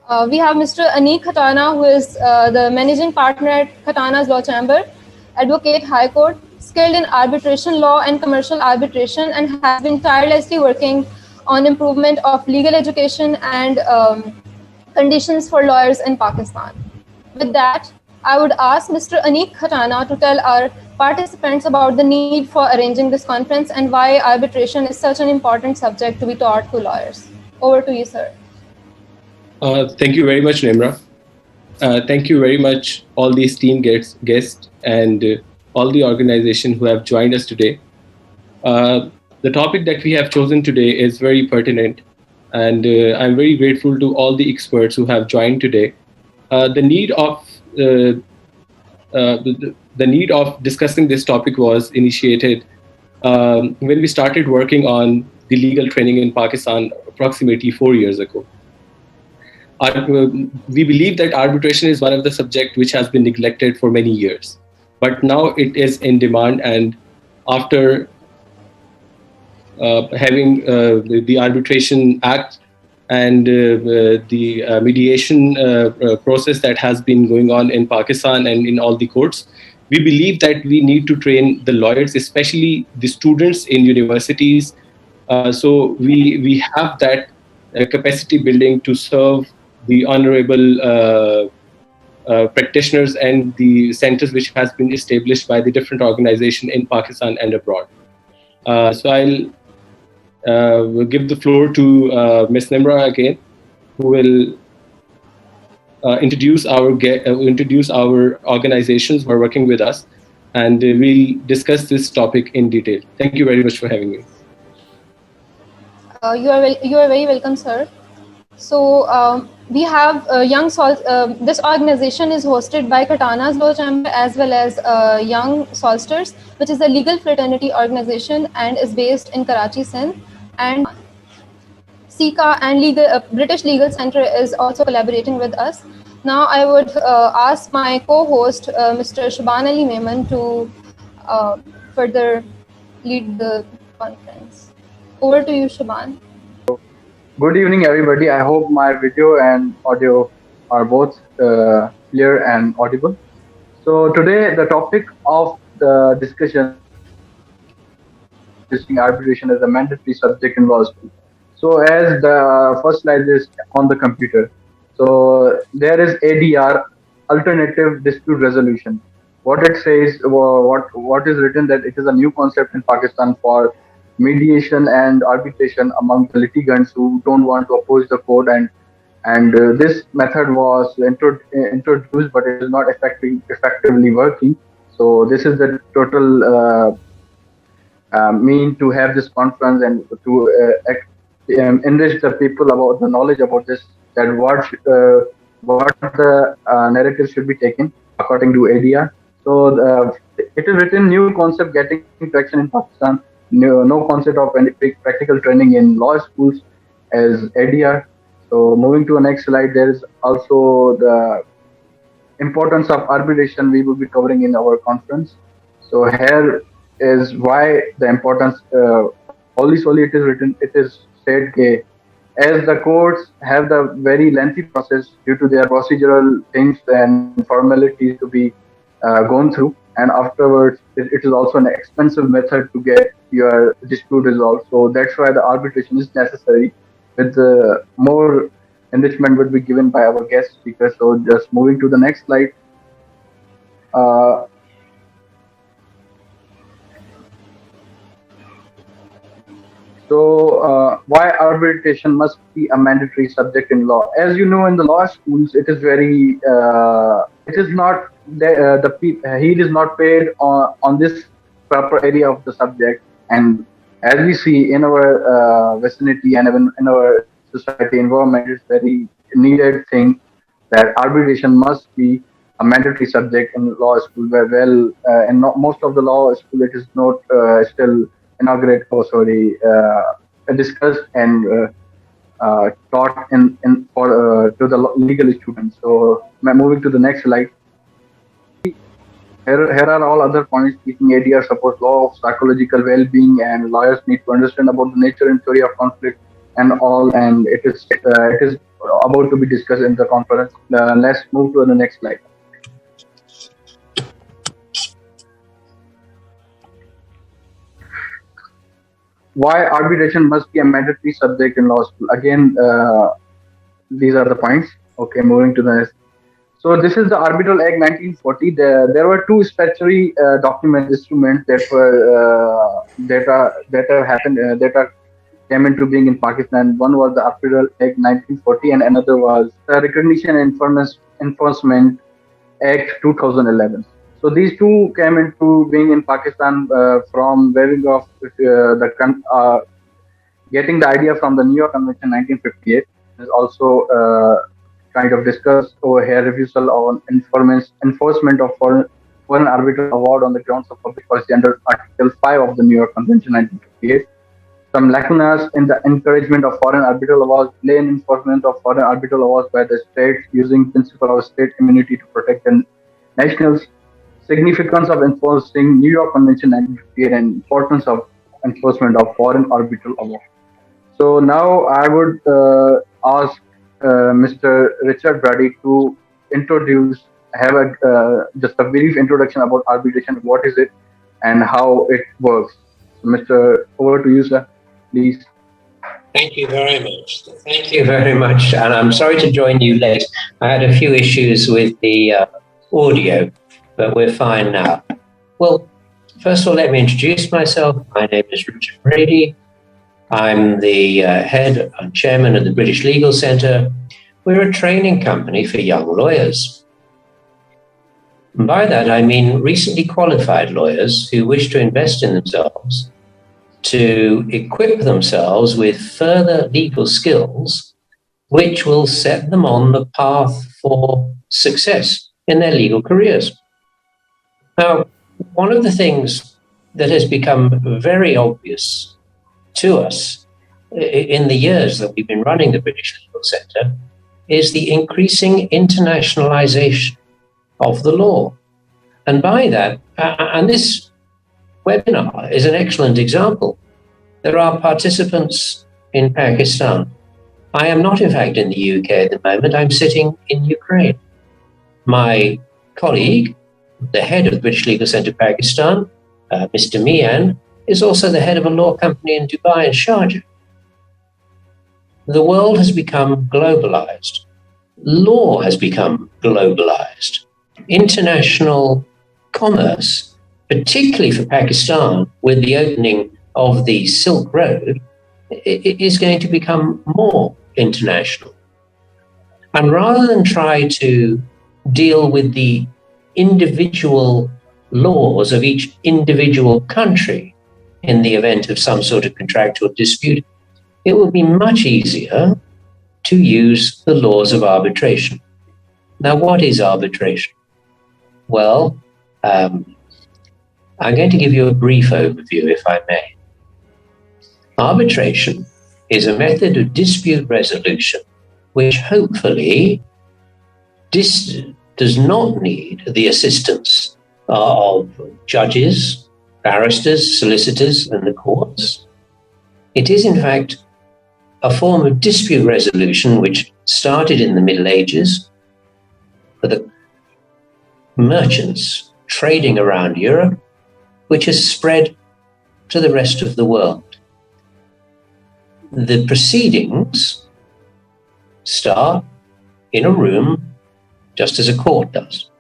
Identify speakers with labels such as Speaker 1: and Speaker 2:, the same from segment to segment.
Speaker 1: We have Mr. Aneeq Khatana, who is the managing partner at Khatanas Law Chamber, advocate High Court, skilled in arbitration law and commercial arbitration, and has been tirelessly working on improvement of legal education and conditions for lawyers in Pakistan. With that, I would ask Mr. Aneeq Khatana to tell our participants about the need for arranging this conference and why arbitration is such an important subject to be taught to lawyers. Over to you, sir.
Speaker 2: Thank you very much, Nimra. Thank you very much, all the esteemed guests and all the organization who have joined us today. The topic that we have chosen today is very pertinent, and I'm very grateful to all the experts who have joined today. The need of discussing this topic was initiated when we started working on the legal training in Pakistan approximately 4 years ago. We believe that arbitration is one of the subjects which has been neglected for many years, but now it is in demand. And after having the Arbitration Act and the mediation process that has been going on in Pakistan and in all the courts, we believe that we need to train the lawyers, especially the students in universities. So we have that capacity building to serve the honorable practitioners and the centers which has been established by the different organizations in Pakistan and abroad. So I'll give the floor to Ms. Nimra again, who will introduce our organizations who are working with us, and we'll discuss this topic in detail. Thank you very much for having me.
Speaker 1: You are very welcome, sir. So we have this organization is hosted by Khatanas Law Chamber as well as Young Solicitors, which is a legal fraternity organization and is based in Karachi, Sindh. And SICA and British Legal Center is also collaborating with us. Now I would ask my co-host, Mr. Shaban Ali Maiman, to further lead the conference. Over to you, Shaban.
Speaker 3: Good evening, everybody. I hope my video and audio are both clear and audible. So today, the topic of the discussion is arbitration as a mandatory subject in law school. So as the first slide is on the computer, so there is ADR, Alternative Dispute Resolution. What it says, what is written, that it is a new concept in Pakistan for mediation and arbitration among the litigants who don't want to oppose the court, and this method was introduced, but it is not effectively working. So this is the total mean to have this conference and to enrich the people about the knowledge about this, that what the narrative should be taken according to ADR. So it is written, new concept getting traction in Pakistan. No concept of any practical training in law schools as ADR. So moving to the next slide, there is also the importance of arbitration we will be covering in our conference. So here is why the importance. Solely it is written. It is said as the courts have the very lengthy process due to their procedural things and formalities to be gone through, and afterwards it is also an expensive method to get your dispute resolved. So that's why the arbitration is necessary. With more enrichment would be given by our guest speaker. So just moving to the next slide. Why arbitration must be a mandatory subject in law? As you know, in the law schools, it is very. It is not he is not paid on this proper area of the subject, and as we see in our vicinity and even in our society environment, it's very needed thing that arbitration must be a mandatory subject in law school. Where in most of the law school, it is not still discussed and taught to the legal students. So moving to the next slide. Here are all other points. Teaching ADR supports law of psychological well-being, and lawyers need to understand about the nature and theory of conflict and all. And it is about to be discussed in the conference. Let's move to the next slide. Why arbitration must be a mandatory subject in law school? Again, these are the points. Okay, moving to the next. So this is the Arbitral Act 1940. There were two statutory instruments that came into being in Pakistan. One was the Arbitral Act 1940, and another was the Recognition and Enforcement Act 2011. So these two came into being in Pakistan from waving off getting the idea from the New York Convention 1958. Is also kind of discussed over here, refusal on enforcement of foreign arbitral award on the grounds of public policy under Article 5 of the New York Convention 1958. Some lacunas in the encouragement of foreign arbitral awards, delay in enforcement of foreign arbitral awards by the states using principle of state immunity to protect the nationals, significance of enforcing New York Convention 1958, and importance of enforcement of foreign arbitral awards. So now I would ask Mr. Richard Brady to just a brief introduction about arbitration, what is it and how it works. So Mr. Over to you, sir, please.
Speaker 4: Thank you very much. Thank you very much. And I'm sorry to join you late. I had a few issues with the audio, but we're fine now. Well, first of all, let me introduce myself. My name is Richard Brady. I'm the head and chairman of the British Legal Centre. We're a training company for young lawyers. And by that, I mean recently qualified lawyers who wish to invest in themselves to equip themselves with further legal skills which will set them on the path for success in their legal careers. Now, one of the things that has become very obvious to us in the years that we've been running the British Legal Centre is the increasing internationalization of the law. And by that, and this webinar is an excellent example. There are participants in Pakistan. I am not, in fact, in the UK at the moment. I'm sitting in Ukraine. My colleague, the head of the British Legal Centre Pakistan, Mr. Mian, is also the head of a law company in Dubai and Sharjah. The world has become globalized. Law has become globalized. International commerce, particularly for Pakistan, with the opening of the Silk Road, is going to become more international. And rather than try to deal with the individual laws of each individual country in the event of some sort of contractual dispute, it will be much easier to use the laws of arbitration. Now, what is arbitration? Well, I'm going to give you a brief overview, if I may. Arbitration is a method of dispute resolution which hopefully does not need the assistance of judges, barristers, solicitors, and the courts. It is, in fact, a form of dispute resolution which started in the Middle Ages for the merchants trading around Europe, which has spread to the rest of the world. The proceedings start in a room just as a court does.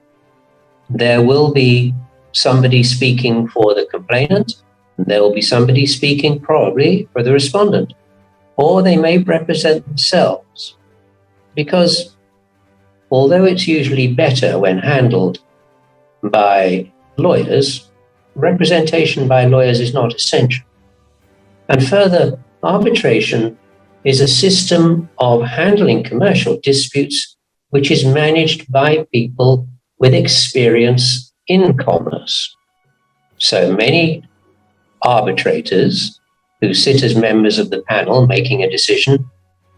Speaker 4: There will be somebody speaking for the complainant, and there will be somebody speaking probably for the respondent, or they may represent themselves, because although it's usually better when handled by lawyers, representation by lawyers is not essential. And further, arbitration is a system of handling commercial disputes which is managed by people with experience in commerce. So many arbitrators who sit as members of the panel making a decision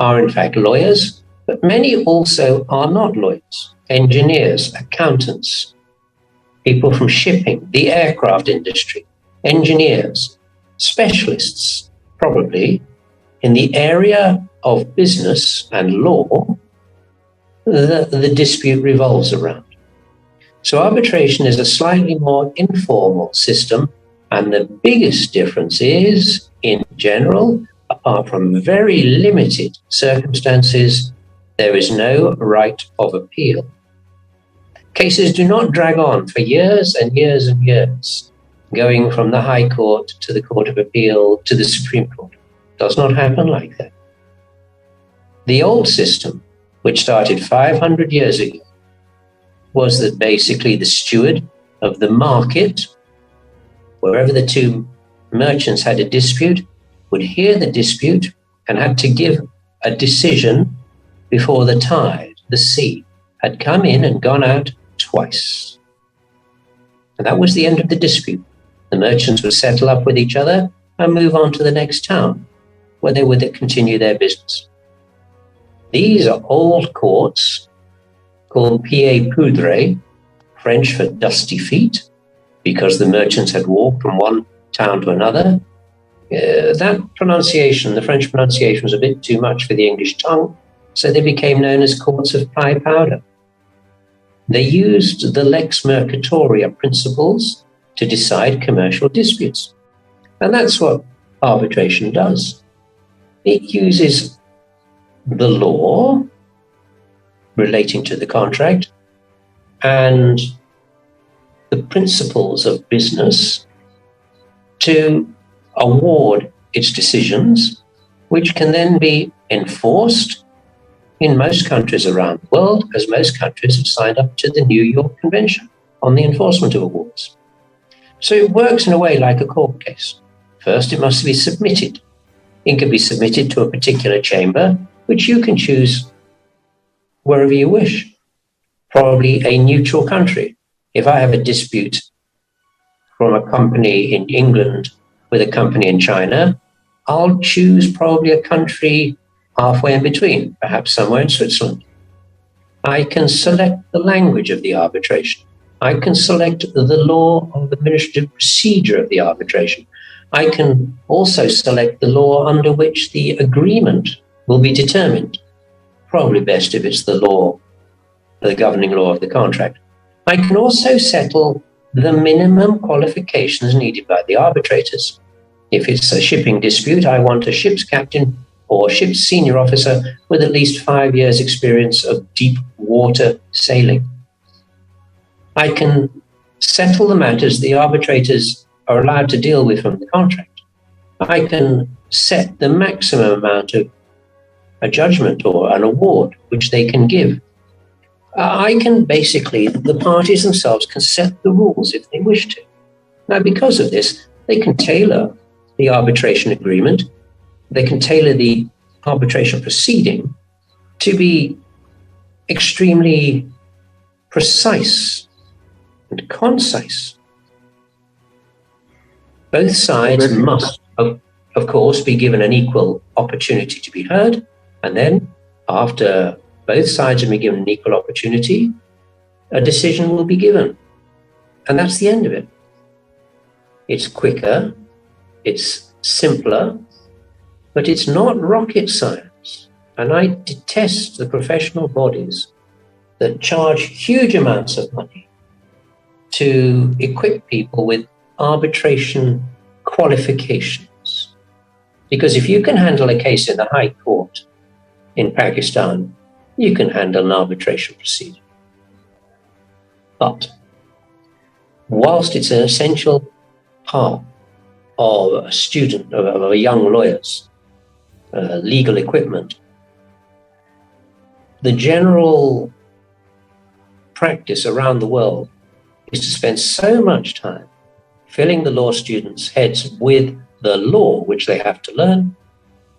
Speaker 4: are in fact lawyers, but many also are not lawyers, engineers, accountants, people from shipping, the aircraft industry, engineers, specialists, probably in the area of business and law the dispute revolves around. So arbitration is a slightly more informal system, and the biggest difference is, in general, apart from very limited circumstances, there is no right of appeal. Cases do not drag on for years and years and years, going from the High Court to the Court of Appeal to the Supreme Court. It does not happen like that. The old system, which started 500 years ago, was that basically the steward of the market, wherever the two merchants had a dispute, would hear the dispute and had to give a decision before the tide, the sea, had come in and gone out twice. And that was the end of the dispute. The merchants would settle up with each other and move on to the next town, where they would continue their business. These are old courts called pieds poudrés, French for dusty feet, because the merchants had walked from one town to another. That pronunciation, the French pronunciation, was a bit too much for the English tongue, so they became known as courts of pie powder. They used the lex mercatoria principles to decide commercial disputes. And that's what arbitration does. It uses the law relating to the contract and the principles of business to award its decisions, which can then be enforced in most countries around the world, as most countries have signed up to the New York Convention on the enforcement of awards. So it works in a way like a court case. First, it must be submitted. It can be submitted to a particular chamber, which you can choose wherever you wish, probably a neutral country. If I have a dispute from a company in England with a company in China, I'll choose probably a country halfway in between, perhaps somewhere in Switzerland. I can select the language of the arbitration. I can select the law of administrative procedure of the arbitration. I can also select the law under which the agreement will be determined. Probably best if it's the law, the governing law of the contract. I can also settle the minimum qualifications needed by the arbitrators. If it's a shipping dispute, I want a ship's captain or ship's senior officer with at least 5 years' experience of deep water sailing. I can settle the matters the arbitrators are allowed to deal with from the contract. I can set the maximum amount of a judgment or an award which they can give. I can basically, the parties themselves can set the rules if they wish to. Now, because of this, they can tailor the arbitration agreement, they can tailor the arbitration proceeding to be extremely precise and concise. Both sides must, of course, be given an equal opportunity to be heard, and then after both sides have been given an equal opportunity, a decision will be given. And that's the end of it. It's quicker, it's simpler, but it's not rocket science. And I detest the professional bodies that charge huge amounts of money to equip people with arbitration qualifications. Because if you can handle a case in the High Court in Pakistan, you can handle an arbitration proceeding. But whilst it's an essential part of a student, of a young lawyer's legal equipment, the general practice around the world is to spend so much time filling the law students' heads with the law which they have to learn.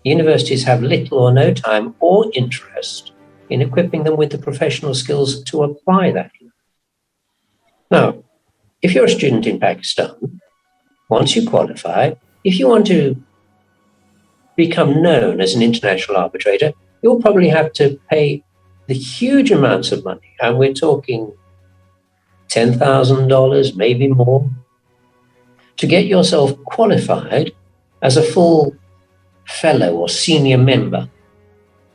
Speaker 4: Universities have little or no time or interest in equipping them with the professional skills to apply that. Now, if you're a student in Pakistan, once you qualify, if you want to become known as an international arbitrator, you'll probably have to pay the huge amounts of money, and we're talking $10,000, maybe more, to get yourself qualified as a full fellow or senior member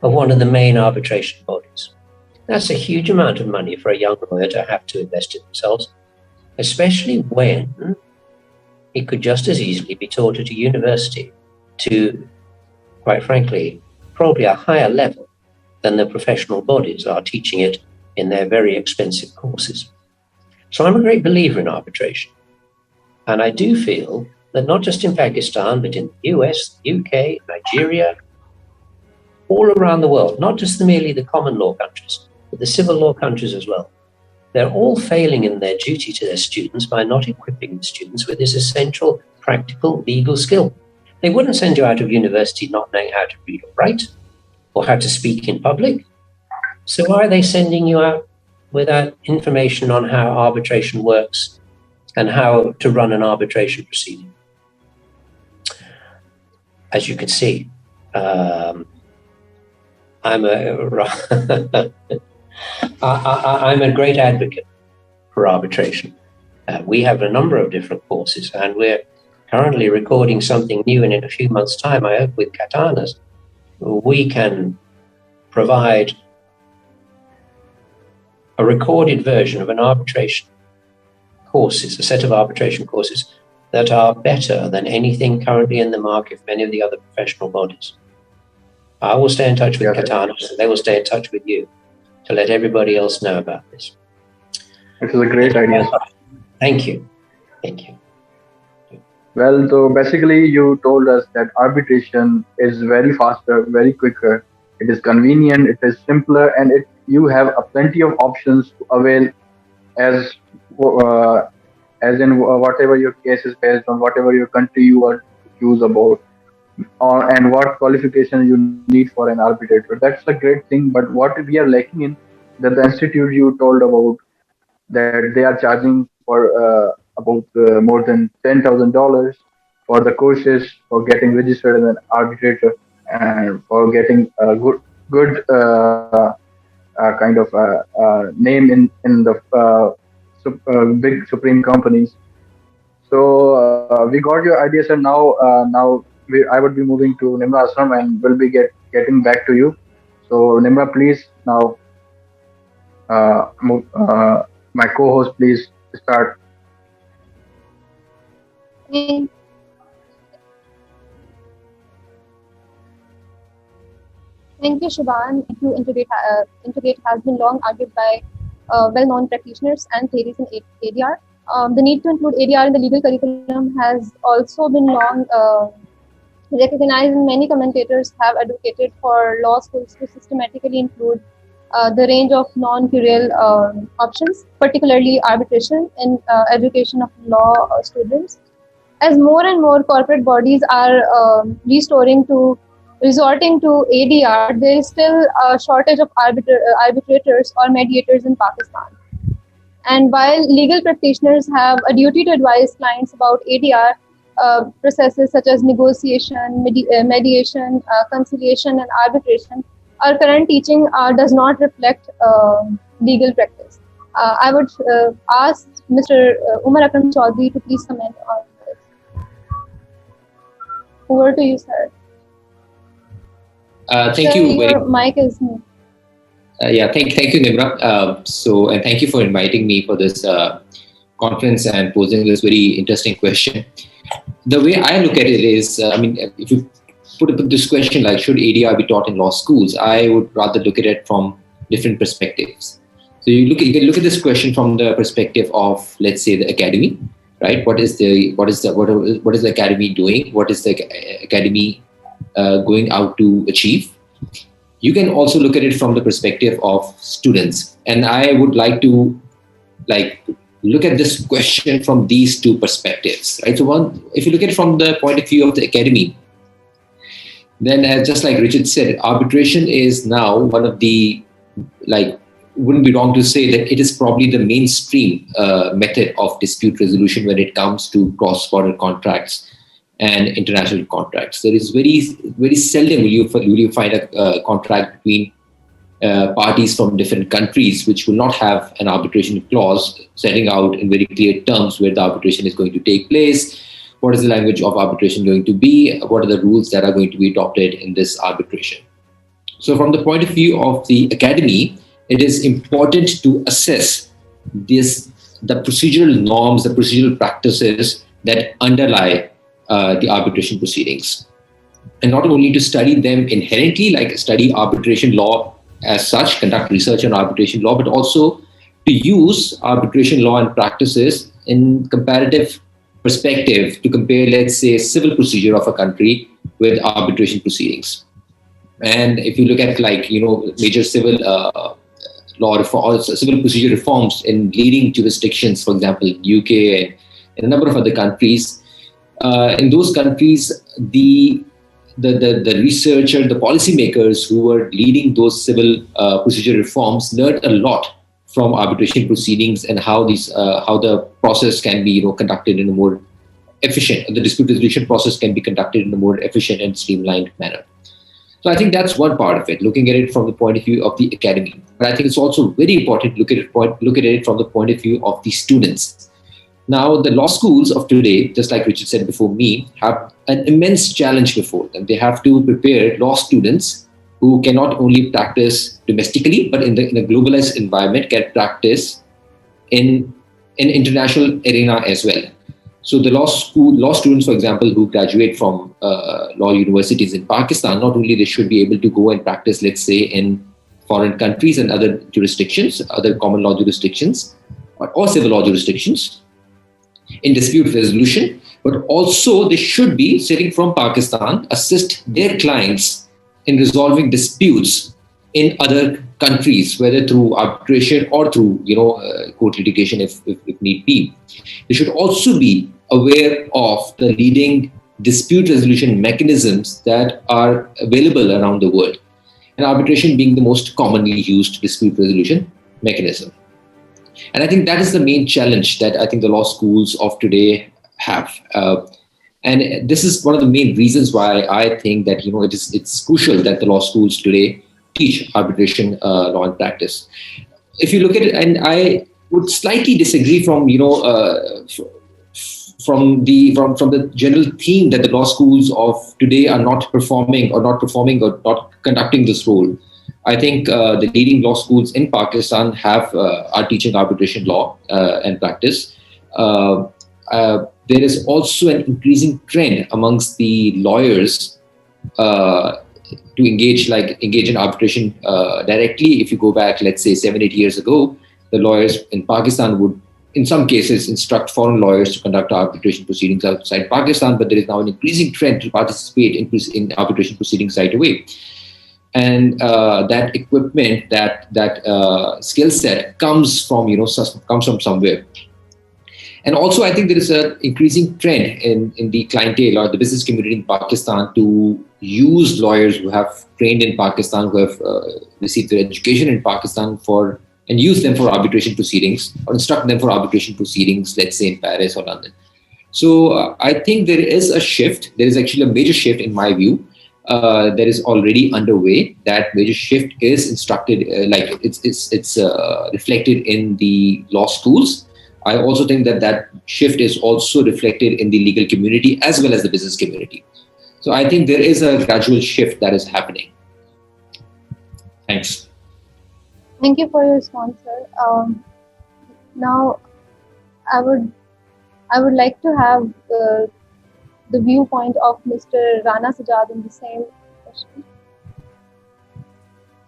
Speaker 4: of one of the main arbitration bodies. That's a huge amount of money for a young lawyer to have to invest in themselves, especially when it could just as easily be taught at a university to, quite frankly, probably a higher level than the professional bodies are teaching it in their very expensive courses. So I'm a great believer in arbitration. And I do feel that not just in Pakistan, but in the US, the UK, Nigeria, all around the world, not just merely the common law countries, but the civil law countries as well, they're all failing in their duty to their students by not equipping the students with this essential, practical, legal skill. They wouldn't send you out of university not knowing how to read or write or how to speak in public. So why are they sending you out without information on how arbitration works and how to run an arbitration proceeding? As you can see, I'm a great advocate for arbitration. We have a number of different courses, and we're currently recording something new, and in a few months' time, I hope with Khatanas, we can provide a recorded version of an arbitration courses, a set of arbitration courses that are better than anything currently in the market from any of the other professional bodies. I will stay in touch with Khatanas, and they will stay in touch with you to let everybody else know about this.
Speaker 3: It is a great idea.
Speaker 4: Thank you. Thank you.
Speaker 3: Well, so basically you told us that arbitration is very faster, very quicker. It is convenient, it is simpler, and you have plenty of options to avail as in whatever your case is based on, whatever your country you are to choose about, and what qualification you need for an arbitrator. That's a great thing. But what we are lacking in, that the institute you told about, that they are charging for about more than $10,000 for the courses, for getting registered as an arbitrator, and for getting a good kind of name in the big supreme companies. So we got your idea, sir. Now I would be moving to Nimra Asram, and will be getting back to you. So Nimra, please now. My co-host, please start.
Speaker 1: Thank you, Shubhan. Integrate has been long argued by well-known practitioners and theories in ADR. The need to include ADR in the legal curriculum has also been long recognized, and many commentators have advocated for law schools to systematically include the range of non-curial options, particularly arbitration in education of law students. As more and more corporate bodies are resorting to ADR, there is still a shortage of arbitrators or mediators in Pakistan. And while legal practitioners have a duty to advise clients about ADR processes such as negotiation, mediation, conciliation, and arbitration, our current teaching does not reflect legal practice. I would ask Mr. Akram Chaudhry to please comment on this. Over to you, sir.
Speaker 5: Thank you.
Speaker 1: Your mic is mute.
Speaker 5: Thank you, Nimra. And thank you for inviting me for this conference and posing this very interesting question. The way I look at it is, if you put this question like, should ADR be taught in law schools? I would rather look at it from different perspectives. So you can look at this question from the perspective of, let's say, the academy, right? What is the academy doing? What is the academy going out to achieve? You can also look at it from the perspective of students, and I would like to look at this question from these two perspectives, right? So one, if you look at it from the point of view of the academy, then just like Richard said, arbitration is now one of the, wouldn't be wrong to say that it is probably the mainstream method of dispute resolution when it comes to cross-border contracts and international contracts. There is very, very seldom will you find a contract between parties from different countries which will not have an arbitration clause setting out in very clear terms where the arbitration is going to take place, what is the language of arbitration going to be, what are the rules that are going to be adopted in this arbitration. So from the point of view of the academy, it is important to assess the procedural norms, the procedural practices that underlie the arbitration proceedings. And not only to study them inherently, like study arbitration law as such, conduct research on arbitration law, but also to use arbitration law and practices in comparative perspective to compare, let's say, civil procedure of a country with arbitration proceedings. And if you look at major civil law reform or civil procedure reforms in leading jurisdictions, for example, UK and in a number of other countries, in those countries, the researcher, the policymakers who were leading those civil procedure reforms learned a lot from arbitration proceedings and how the process can be conducted in a more efficient, the dispute resolution process can be conducted in a more efficient and streamlined manner. So I think that's one part of it, looking at it from the point of view of the academy. But I think it's also very important to look at it from the point of view of the students. Now, the law schools of today, just like Richard said before me, have an immense challenge before them. They have to prepare law students who can not only practice domestically, but in a globalized environment, can practice in an international arena as well. So the law students, for example, who graduate from law universities in Pakistan, not only they should be able to go and practice, let's say, in foreign countries and other jurisdictions, other common law jurisdictions, or civil law jurisdictions, in dispute resolution, but also they should be sitting from Pakistan, assist their clients in resolving disputes in other countries, whether through arbitration or through court litigation if need be. They should also be aware of the leading dispute resolution mechanisms that are available around the world, and arbitration being the most commonly used dispute resolution mechanism. And I think that is the main challenge that I think the law schools of today have. And this is one of the main reasons why I think that it's crucial that the law schools today teach arbitration law and practice. If you look at it, and I would slightly disagree from the general theme that the law schools of today are not performing or not conducting this role. I think the leading law schools in Pakistan are teaching arbitration law and practice. There is also an increasing trend amongst the lawyers to engage in arbitration directly. If you go back, let's say 7-8 years ago, the lawyers in Pakistan would, in some cases, instruct foreign lawyers to conduct arbitration proceedings outside Pakistan, but there is now an increasing trend to participate in arbitration proceedings right away. And that equipment, that skill set comes from somewhere. And also, I think there is an increasing trend in the clientele or the business community in Pakistan to use lawyers who have trained in Pakistan, who have received their education in Pakistan and use them for arbitration proceedings or instruct them for arbitration proceedings, let's say in Paris or London. So I think there is a shift. There is actually a major shift in my view. That is already underway. That major shift is it's reflected in the law schools. I also think that shift is also reflected in the legal community as well as the business community. So I think there is a gradual shift that is happening. Thanks.
Speaker 1: Thank you for your response, sir. Now, I would like to have the viewpoint of Mr. Rana Sajjad in the same question.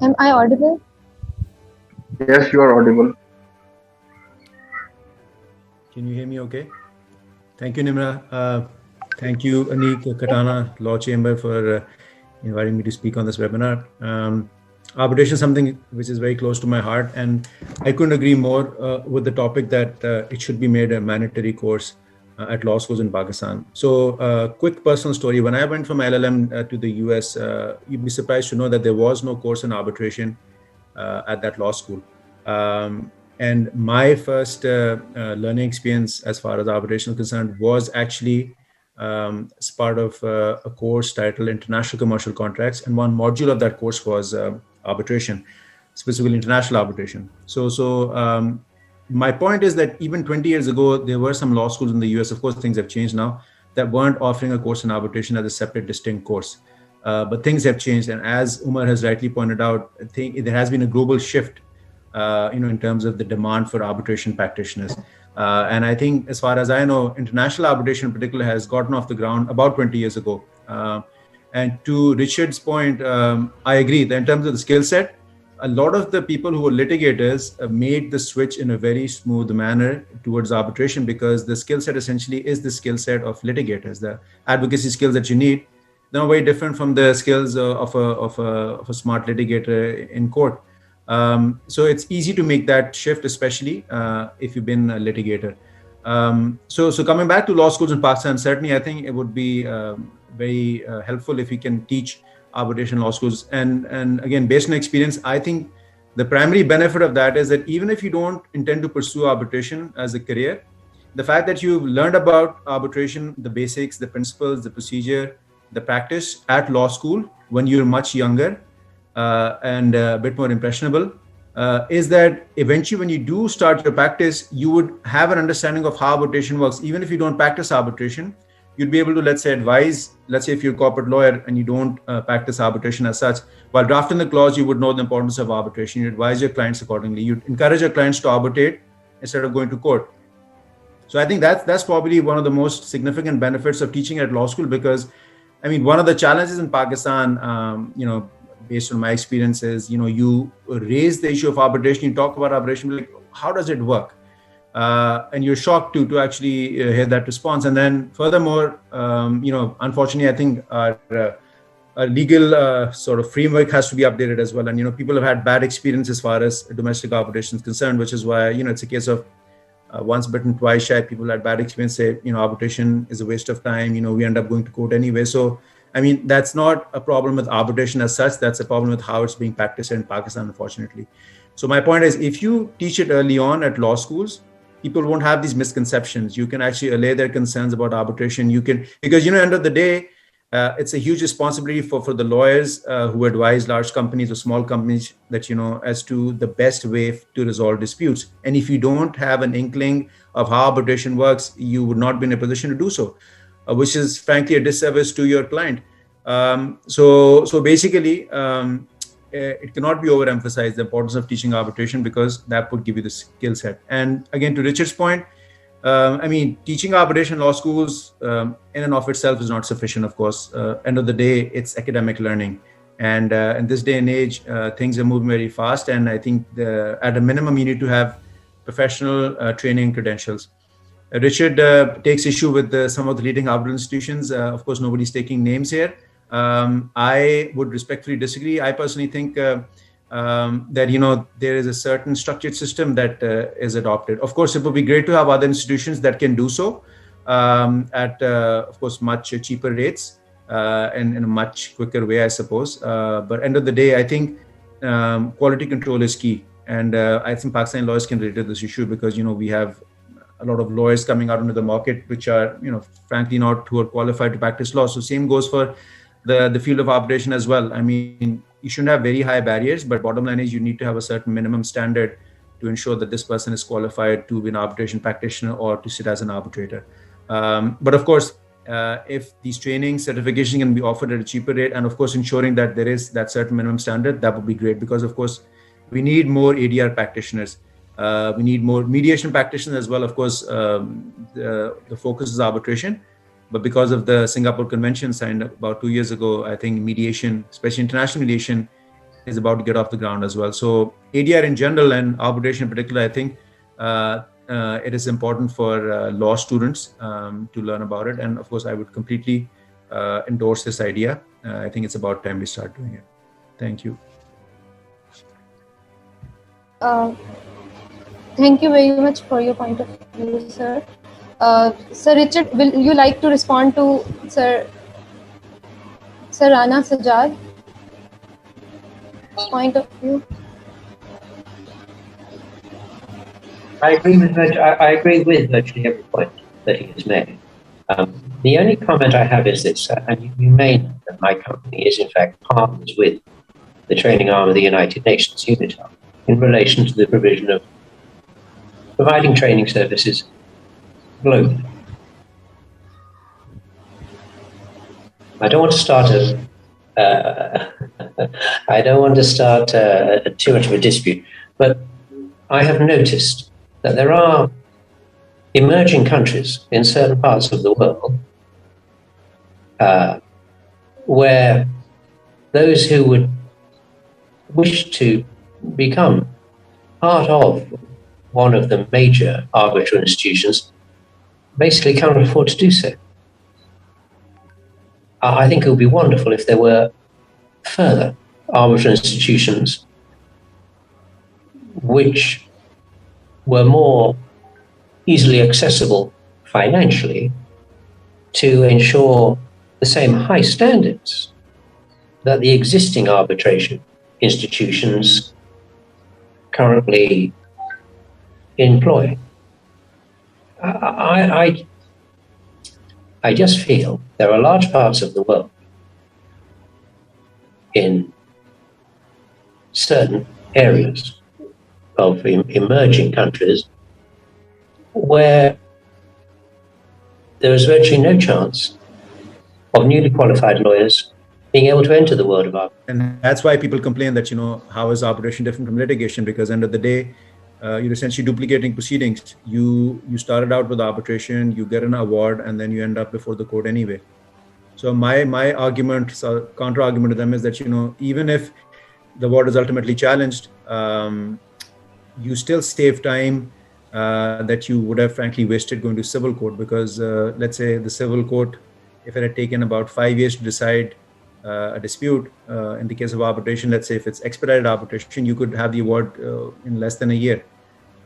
Speaker 1: Am I audible?
Speaker 3: Yes, you are audible.
Speaker 6: Can you hear me okay? Thank you, Nimra. Thank you, Aneeq, Khatana Law Chamber for inviting me to speak on this webinar. Arbitration is something which is very close to my heart, and I couldn't agree more with the topic that it should be made a mandatory course at law schools in Pakistan. So quick personal story. When I went from LLM to the US, you'd be surprised to know that there was no course in arbitration at that law school. And my first learning experience as far as arbitration is concerned was actually as part of a course titled International Commercial Contracts. And one module of that course was arbitration, specifically international arbitration. So my point is that even 20 years ago, there were some law schools in the US, of course, things have changed now, that weren't offering a course in arbitration as a separate, distinct course. But things have changed. And as Umer has rightly pointed out, I think there has been a global shift in terms of the demand for arbitration practitioners. And I think, as far as I know, international arbitration in particular has gotten off the ground about 20 years ago. And to Richard's point, I agree that in terms of the skill set, a lot of the people who were litigators made the switch in a very smooth manner towards arbitration, because the skill set essentially is the skill set of litigators. The advocacy skills that you need, they're not very different from the skills of a smart litigator in court. So it's easy to make that shift, especially if you've been a litigator. So coming back to law schools in Pakistan, certainly I think it would be very helpful if we can teach arbitration law schools. And again, based on experience, I think the primary benefit of that is that even if you don't intend to pursue arbitration as a career, the fact that you've learned about arbitration, the basics, the principles, the procedure, the practice at law school when you're much younger and a bit more impressionable, is that eventually when you do start your practice, you would have an understanding of how arbitration works. Even if you don't practice arbitration, you'd be able to, let's say, advise, let's say if you're a corporate lawyer and you don't practice arbitration as such, while drafting the clause, you would know the importance of arbitration. You advise your clients accordingly. You'd encourage your clients to arbitrate instead of going to court. So I think that's probably one of the most significant benefits of teaching at law school, because, I mean, one of the challenges in Pakistan, based on my experiences, you raise the issue of arbitration, you talk about arbitration, like, how does it work? And you're shocked to actually hear that response. And then furthermore, unfortunately, I think our legal sort of framework has to be updated as well. And, people have had bad experience as far as domestic arbitration is concerned, which is why, it's a case of once bitten, twice shy. People had bad experience, say, arbitration is a waste of time. We end up going to court anyway. So, I mean, that's not a problem with arbitration as such. That's a problem with how it's being practiced in Pakistan, unfortunately. So my point is, if you teach it early on at law schools, people won't have these misconceptions. You can actually allay their concerns about arbitration. You can, because, end of the day, it's a huge responsibility for the lawyers who advise large companies or small companies that, as to the best way to resolve disputes. And if you don't have an inkling of how arbitration works, you would not be in a position to do so, which is frankly a disservice to your client. So basically, it cannot be overemphasized, the importance of teaching arbitration, because that would give you the skill set. And again, to Richard's point, teaching arbitration law schools in and of itself is not sufficient, of course. End of the day, it's academic learning. And in this day and age, things are moving very fast. And I think at a minimum, you need to have professional training credentials. Richard takes issue with some of the leading arbitral institutions. Of course, nobody's taking names here. I would respectfully disagree. I personally think that, there is a certain structured system that is adopted. Of course, it would be great to have other institutions that can do so at, of course, much cheaper rates and in a much quicker way, I suppose. But end of the day, I think quality control is key. And I think Pakistani lawyers can relate to this issue because, we have a lot of lawyers coming out into the market, which are, frankly not who are qualified to practice law. So same goes for the field of arbitration as well. I mean, you shouldn't have very high barriers, but bottom line is you need to have a certain minimum standard to ensure that this person is qualified to be an arbitration practitioner or to sit as an arbitrator. But of course, if these training certification can be offered at a cheaper rate, and of course ensuring that there is that certain minimum standard, that would be great, because of course we need more ADR practitioners. We need more mediation practitioners as well. Of course, the focus is arbitration, but because of the Singapore Convention signed about 2 years ago, I think mediation, especially international mediation, is about to get off the ground as well. So ADR in general and arbitration in particular, I think it is important for law students to learn about it. And of course, I would completely endorse this idea. I think it's about time we start doing it. Thank you.
Speaker 1: Thank you very much for your point of view, sir. Sir Richard, will you like to respond to Sir Rana Sajjad point of view?
Speaker 4: I agree with virtually every point that he has made. The only comment I have is this, and you may know that my company is in fact partners with the training arm of the United Nations, UNITAR, in relation to the provision of providing training services globally. I don't want to start too much of a dispute, but I have noticed that there are emerging countries in certain parts of the world where those who would wish to become part of one of the major arbitral institutions basically can't afford to do so. I think it would be wonderful if there were further arbitral institutions which were more easily accessible financially to ensure the same high standards that the existing arbitration institutions currently employ. I just feel there are large parts of the world in certain areas of emerging countries where there is virtually no chance of newly qualified lawyers being able to enter the world of arbitration.
Speaker 6: And that's why people complain that, how is arbitration different from litigation? Because end of the day, you're essentially duplicating proceedings. You started out with arbitration, you get an award, and then you end up before the court anyway. So my argument, counter argument to them is that, even if the award is ultimately challenged, you still save time that you would have frankly wasted going to civil court, because let's say the civil court, if it had taken about 5 years to decide a dispute, in the case of arbitration, let's say if it's expedited arbitration, you could have the award in less than a year,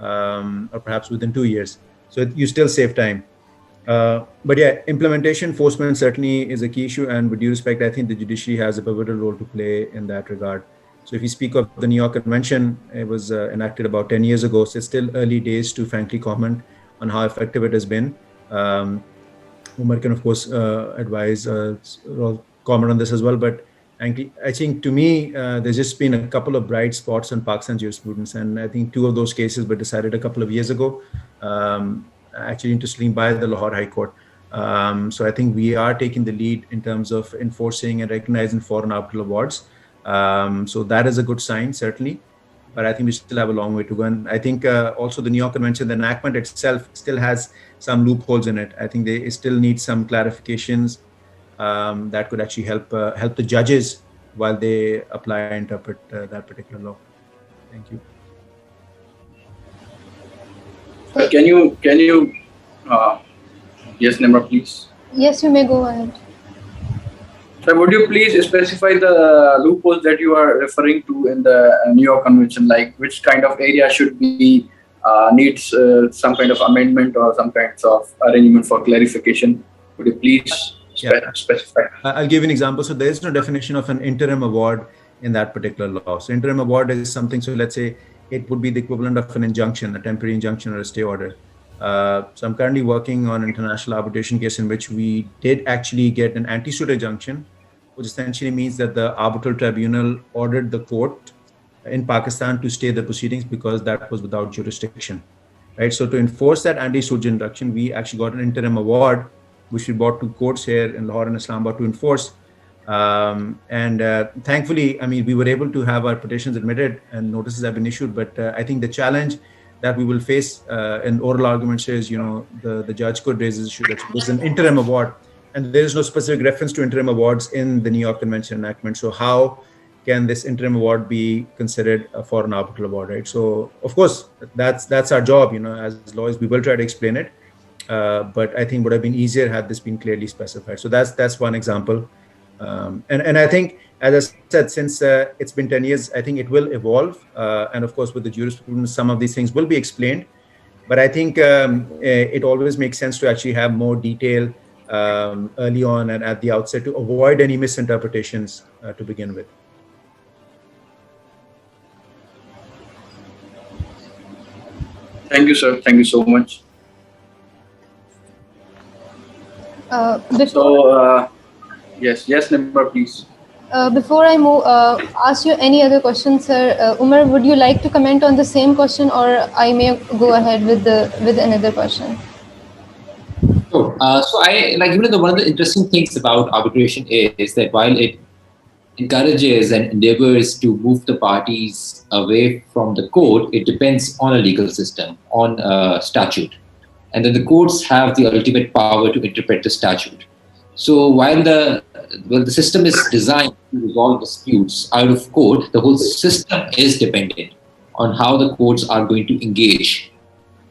Speaker 6: or perhaps within 2 years. So you still save time. But yeah, implementation, enforcement certainly is a key issue. And with due respect, I think the judiciary has a pivotal role to play in that regard. So if you speak of the New York Convention, it was enacted about 10 years ago. So it's still early days to frankly comment on how effective it has been. Umer can, of course, advise or comment on this as well. But I think to me, there's just been a couple of bright spots in Pakistan jurisprudence. And I think 2 of those cases were decided a couple of years ago, actually interestingly by the Lahore High Court. So I think we are taking the lead in terms of enforcing and recognizing foreign arbitral awards. So that is a good sign, certainly. But I think we still have a long way to go. And I think also the New York Convention, the enactment itself still has some loopholes in it. I think they still need some clarifications that could actually help the judges while they apply and interpret that particular law. Thank you.
Speaker 3: Can you yes, Nimra, please.
Speaker 1: Yes, you may go ahead.
Speaker 3: So would you please specify the loopholes that you are referring to in the New York Convention, like which kind of area should be needs some kind of amendment or some kinds of arrangement for clarification? Would you please specify?
Speaker 6: I'll give you an example. So there is no definition of an interim award in that particular law. So interim award is something, so let's say it would be the equivalent of an injunction, a temporary injunction or a stay order. So I'm currently working on an international arbitration case in which we did actually get an anti-suit injunction, which essentially means that the arbitral tribunal ordered the court in Pakistan to stay the proceedings because that was without jurisdiction, right? So to enforce that anti-suit injunction, we actually got an interim award, which we brought to courts here in Lahore and Islamabad to enforce. Thankfully, I mean, we were able to have our petitions admitted and notices have been issued. But I think the challenge that we will face in oral arguments is, the judge could raise this issue that there's an interim award, and there is no specific reference to interim awards in the New York Convention enactment. So how can this interim award be considered for an arbitral award, right? So of course, that's our job, as lawyers, we will try to explain it. But I think it would have been easier had this been clearly specified. So that's one example. And I think, as I said, since it's been 10 years, I think it will evolve. And of course, with the jurisprudence, some of these things will be explained. But I think it always makes sense to actually have more detail early on and at the outset to avoid any misinterpretations to begin with.
Speaker 3: Thank you, sir. Thank you so much. Yes, Nimra, please.
Speaker 1: Before I move, ask you any other questions, sir. Umer, would you like to comment on the same question, or I may go ahead with another question?
Speaker 5: So I one of the interesting things about arbitration is that while it encourages and endeavors to move the parties away from the court, it depends on a legal system, on a statute. And then the courts have the ultimate power to interpret the statute. So while the system is designed to resolve disputes out of court, the whole system is dependent on how the courts are going to engage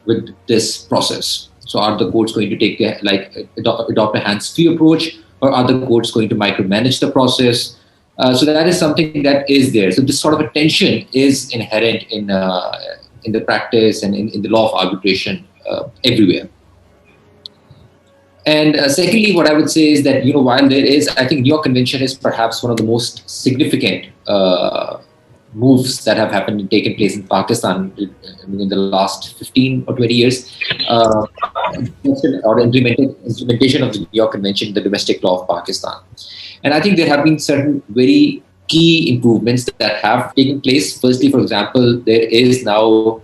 Speaker 5: with this process. So are the courts going to take adopt a hands-free approach, or are the courts going to micromanage the process? So that is something that is there. So this sort of a tension is inherent in the practice and in the law of arbitration everywhere. And secondly, what I would say is that, while there is, I think New York Convention is perhaps one of the most significant moves that have happened and taken place in Pakistan in the last 15 or 20 years, or implementation of the New York Convention in the domestic law of Pakistan. And I think there have been certain very key improvements that have taken place. Firstly, for example, there is now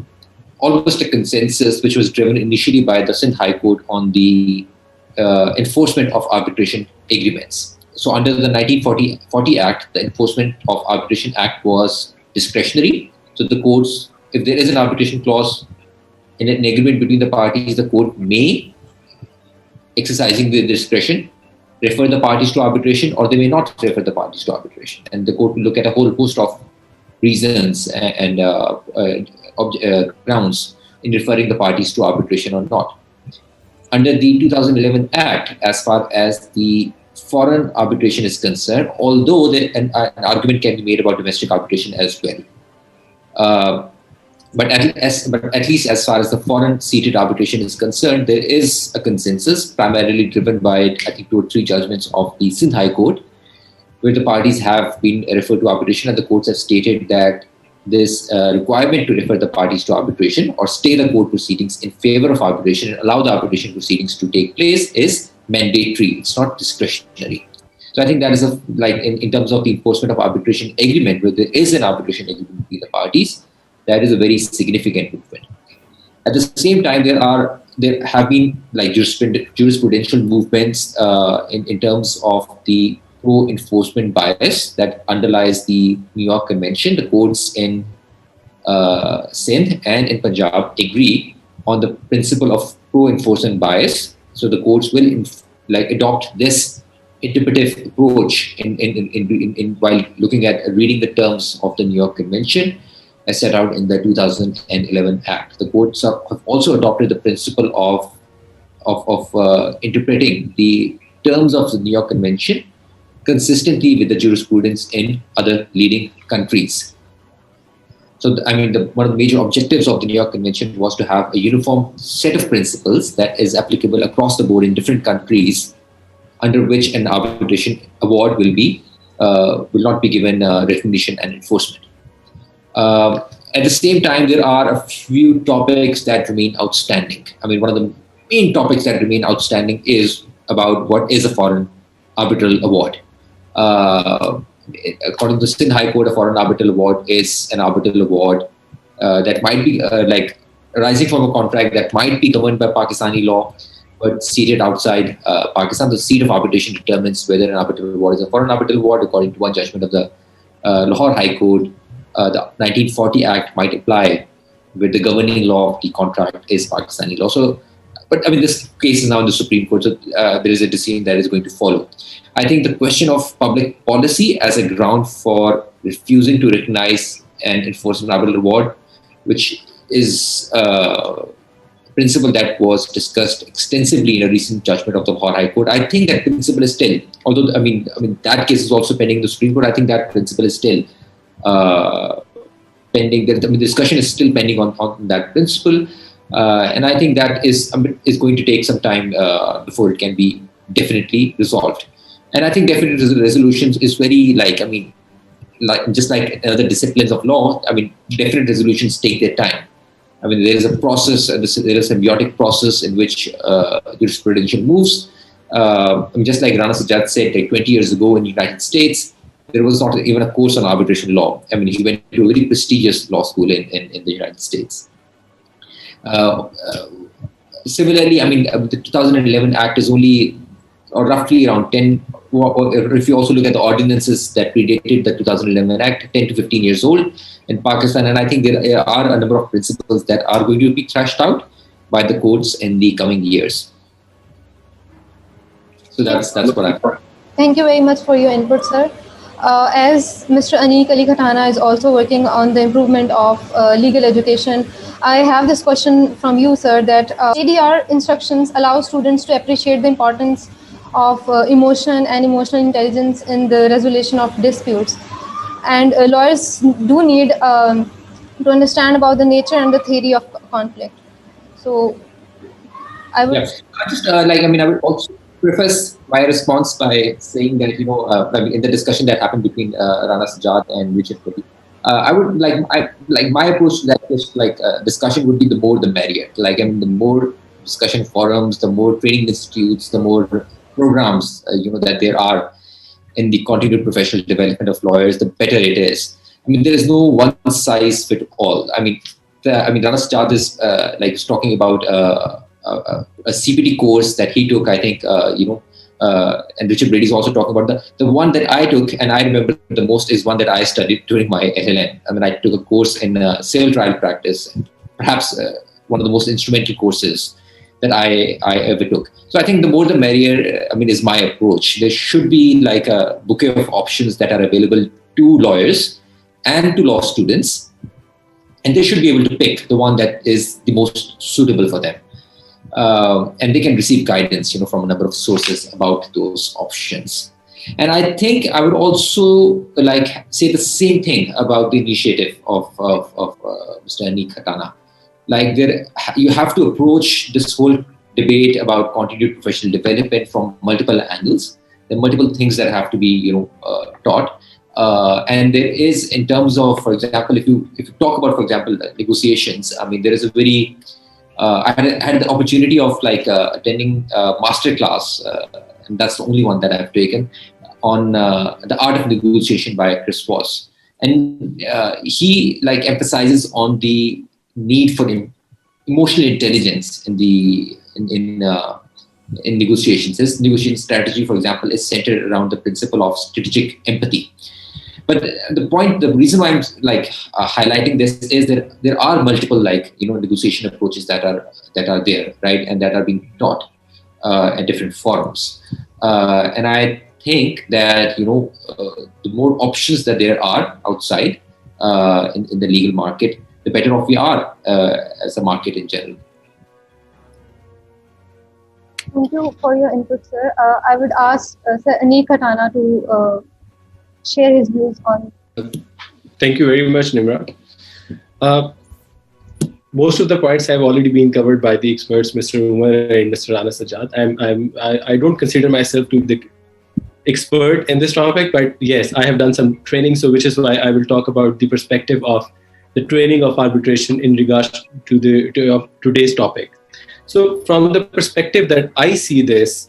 Speaker 5: almost a consensus which was driven initially by the Sindh High Court on the enforcement of arbitration agreements. So under the 1940 Act, the Enforcement of Arbitration Act was discretionary. So the courts, if there is an arbitration clause in an agreement between the parties, the court may, exercising their discretion, refer the parties to arbitration, or they may not refer the parties to arbitration. And the court will look at a whole host of reasons and grounds in referring the parties to arbitration or not. Under the 2011 Act, as far as the foreign arbitration is concerned, although an argument can be made about domestic arbitration as well. But at least as far as the foreign seated arbitration is concerned, there is a consensus primarily driven by, I think, 2 or 3 judgments of the Sindh High Court, where the parties have been referred to arbitration, and the courts have stated that this requirement to refer the parties to arbitration or stay the court proceedings in favor of arbitration and allow the arbitration proceedings to take place is mandatory. It's not discretionary. So I think that is in terms of the enforcement of arbitration agreement, where there is an arbitration agreement between the parties, that is a very significant movement. At the same time, there have been jurisprudential movements in terms of the pro-enforcement bias that underlies the New York Convention. The courts in Sindh and in Punjab agree on the principle of pro-enforcement bias. So the courts will adopt this interpretive approach in while looking at reading the terms of the New York Convention as set out in the 2011 Act. The courts have also adopted the principle of interpreting the terms of the New York Convention consistently with the jurisprudence in other leading countries. So, one of the major objectives of the New York Convention was to have a uniform set of principles that is applicable across the board in different countries, under which an arbitration award will not be given recognition and enforcement. At the same time, there are a few topics that remain outstanding. One of the main topics that remain outstanding is about what is a foreign arbitral award. According to the Sindh High Court, a foreign arbitral award is an arbitral award that might be arising from a contract that might be governed by Pakistani law, but seated outside Pakistan. The seat of arbitration determines whether an arbitral award is a foreign arbitral award. According to one judgment of the Lahore High Court, the 1940 Act might apply, where the governing law of the contract is Pakistani law. So, but this case is now in the Supreme Court, so there is a decision that is going to follow. I think the question of public policy as a ground for refusing to recognize and enforce an arbitral award, which is a principle that was discussed extensively in a recent judgment of the Lahore High Court. I think that principle is still, although that case is also pending in the Supreme Court, I think that principle is still pending. The discussion is still pending on that principle. And I think that is going to take some time before it can be definitely resolved. And I think definite resolutions is very just like other disciplines of law. Definite resolutions take their time. There is a process, there is a symbiotic process in which jurisprudential moves. Just like Rana Sajjad said, 20 years ago in the United States, there was not even a course on arbitration law. He went to a very prestigious law school in the United States. Similarly, the 2011 Act is only or roughly around 10, or if you also look at the ordinances that predated the 2011 Act, 10 to 15 years old in Pakistan. And I think there are a number of principles that are going to be thrashed out by the courts in the coming years. So that's what I've got.
Speaker 1: Thank you very much for your input, sir. As Mr. Aneeq Ali Khatana is also working on the improvement of legal education, I have this question from you, sir, that ADR instructions allow students to appreciate the importance of emotion and emotional intelligence in the resolution of disputes. And lawyers do need to understand about the nature and the theory of conflict. So I would...
Speaker 5: I would also preface my response by saying that, in the discussion that happened between Rana Sajjad and Richard Brady, I would my approach to that discussion would be the more the merrier. The more discussion forums, the more training institutes, the more programs, that there are in the continued professional development of lawyers, the better it is. There is no one size fit all. Rana Sajjad is talking about a CPT course that he took, I think, and Richard Brady is also talking about the one that I took, and I remember the most is one that I studied during my LLM. I took a course in civil trial practice, perhaps one of the most instrumental courses that I ever took. So I think the more the merrier, is my approach. There should be a bouquet of options that are available to lawyers and to law students, and they should be able to pick the one that is the most suitable for them. And they can receive guidance, from a number of sources about those options. And I think I would also say the same thing about the initiative of Mr. Aneeq Khatana. You have to approach this whole debate about continued professional development from multiple angles. There are multiple things that have to be, taught. And there is, in terms of, for example, if you talk about, for example, negotiations, there is a very I had the opportunity of attending a master class, and that's the only one that I've taken, on the art of negotiation by Chris Voss. And he emphasizes on the need for emotional intelligence in negotiations. His negotiation strategy, for example, is centered around the principle of strategic empathy. But the reason why I'm highlighting this is that there are multiple negotiation approaches that are there, right, and that are being taught at different forums. And I think that the more options that there are outside in the legal market, the better off we are as a market in general.
Speaker 1: Thank you for your input, sir. I would ask Sir Aneeq Khatana to share his views on.
Speaker 2: Thank you very much, Nimra. Most of the points have already been covered by the experts, Mr. Umer and Mr. Rana Sajjad. I don't consider myself to be the expert in this topic, but yes, I have done some training, so which is why I will talk about the perspective of the training of arbitration in regards to today's topic. So from the perspective that I see this,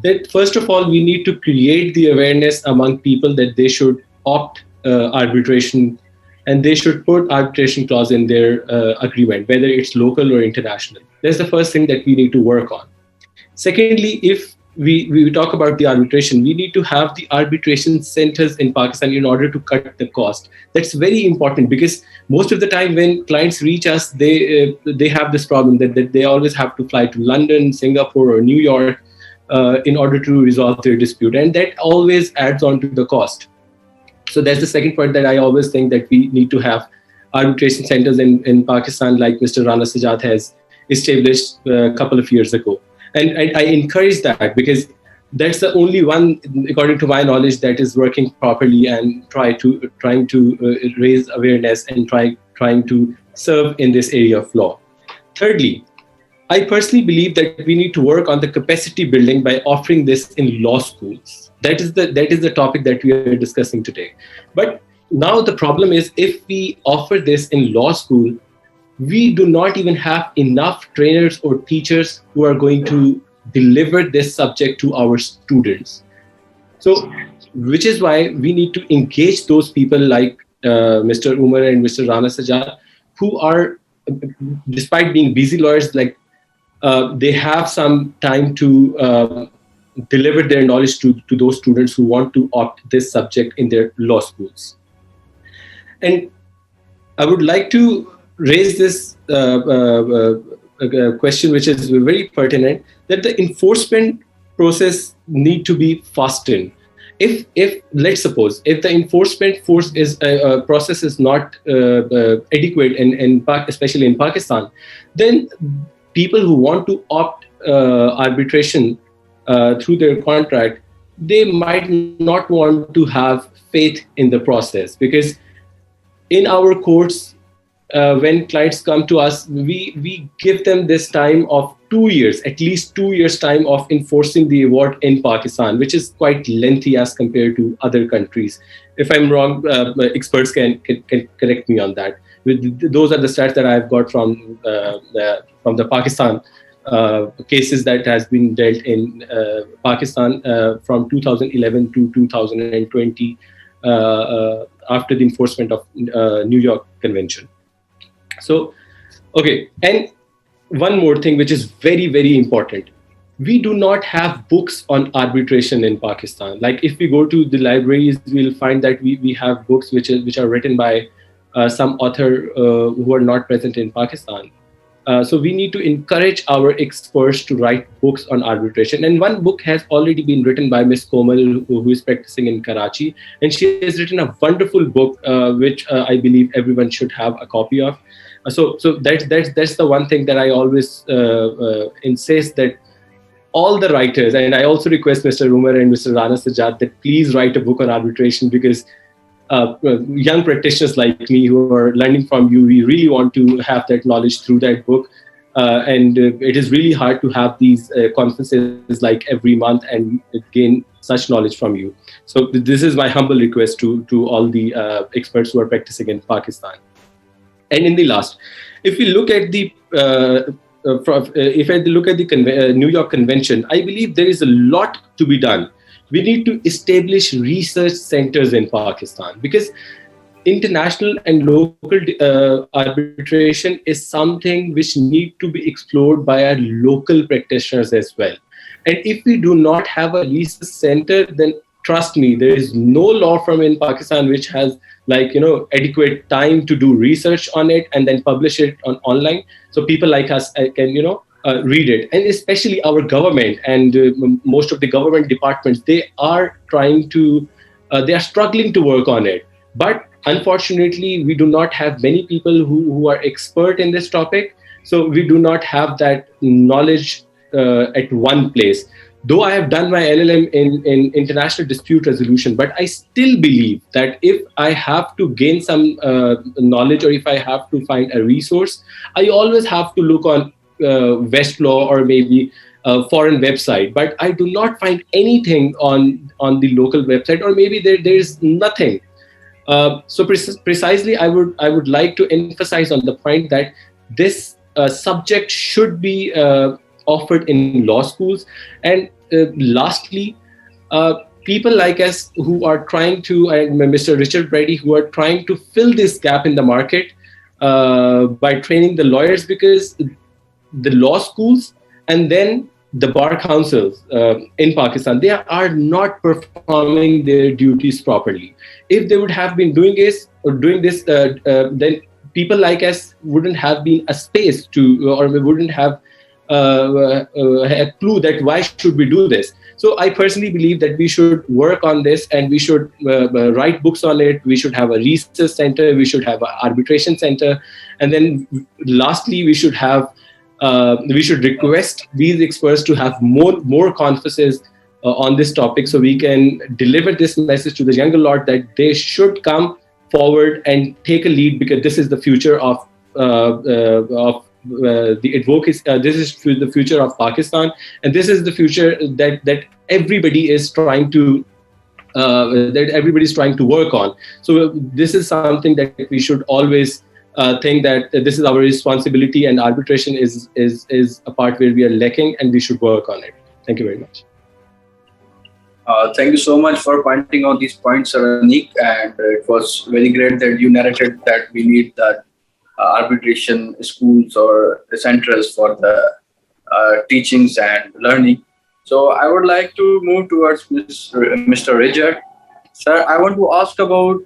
Speaker 2: that first of all, we need to create the awareness among people that they should opt arbitration, and they should put arbitration clause in their agreement, whether it's local or international. That's the first thing that we need to work on. Secondly, if we talk about the arbitration, we need to have the arbitration centers in Pakistan in order to cut the cost. That's very important, because most of the time when clients reach us, they have this problem that they always have to fly to London, Singapore, or New York in order to resolve their dispute, and that always adds on to the cost. So that's the second point, that I always think that we need to have arbitration centers in Pakistan, like Mr. Rana Sajjad has established a couple of years ago. And I encourage that, because that's the only one, according to my knowledge, that is working properly and trying to raise awareness and trying to serve in this area of law. Thirdly, I personally believe that we need to work on the capacity building by offering this in law schools. That is the topic that we are discussing today. But now the problem is, if we offer this in law school, we do not even have enough trainers or teachers who are going to deliver this subject to our students. So, which is why we need to engage those people like Mr. Umer and Mr. Rana Sajjad, who are, despite being busy lawyers, they have some time to deliver their knowledge to those students who want to opt this subject in their law schools. And I would like to raise this question, which is very pertinent, that the enforcement process need to be fastened. If let's suppose if the enforcement force is process is not adequate especially in Pakistan, then people who want to opt arbitration through their contract, they might not want to have faith in the process, because in our courts, when clients come to us, we give them this time of 2 years, at least 2 years time of enforcing the award in Pakistan, which is quite lengthy as compared to other countries. If I'm wrong, experts can correct me on that. Those are the stats that I've got from the Pakistan cases that has been dealt in Pakistan from 2011 to 2020 after the enforcement of New York Convention. So, okay, and one more thing which is very, very important. We do not have books on arbitration in Pakistan. Like if we go to the libraries, we'll find that we have books which are written by some author who are not present in Pakistan. So we need to encourage our experts to write books on arbitration. And one book has already been written by Ms. Komal, who is practicing in Karachi. And she has written a wonderful book, which I believe everyone should have a copy of. So that's the one thing that I always insist, that all the writers, and I also request Mr. Umer and Mr. Rana Sajjad that please write a book on arbitration, because young practitioners like me who are learning from you, we really want to have that knowledge through that book. And it is really hard to have these conferences like every month and gain such knowledge from you. So this is my humble request to all the experts who are practicing in Pakistan. And in the last, if we look at the New York Convention, I believe there is a lot to be done. We need to establish research centers in Pakistan, because international and local arbitration is something which need to be explored by our local practitioners as well. And if we do not have a research center, then trust me, there is no law firm in Pakistan which has adequate time to do research on it and then publish it online. So people like us can, read it. And especially our government and most of the government departments, they are struggling to work on it. But unfortunately, we do not have many people who are expert in this topic. So we do not have that knowledge at one place. Though I have done my LLM in international dispute resolution, but I still believe that if I have to gain some knowledge, or if I have to find a resource, I always have to look on Westlaw or maybe a foreign website. But I do not find anything on the local website, or maybe there is nothing. So precisely, I would like to emphasize on the point that this subject should be offered in law schools. And lastly, people like us who are trying to, and Mr. Richard Brady, who are trying to fill this gap in the market by training the lawyers, because the law schools and then the bar councils in Pakistan, they are not performing their duties properly. If they would have been doing this, then people like us wouldn't have been a space to, or we wouldn't have a clue that why should we do this. So I personally believe that we should work on this, and we should write books on it. We should have a research center. We should have an arbitration center. And then lastly, we should request these experts to have more conferences on this topic, so we can deliver this message to the younger lot that they should come forward and take a lead, because this is the future of the advocacy. This is the future of Pakistan, and this is the future that everybody is trying to work on. So this is something that we should always think that this is our responsibility, and arbitration is a part where we are lacking, and we should work on it. Thank you very much.
Speaker 7: Thank you so much for pointing out these points, Aneeq, and it was very great that you narrated that we need that arbitration schools or centers for the teachings and learning. So I would like to move towards Mr. Richard. Sir, I want to ask about,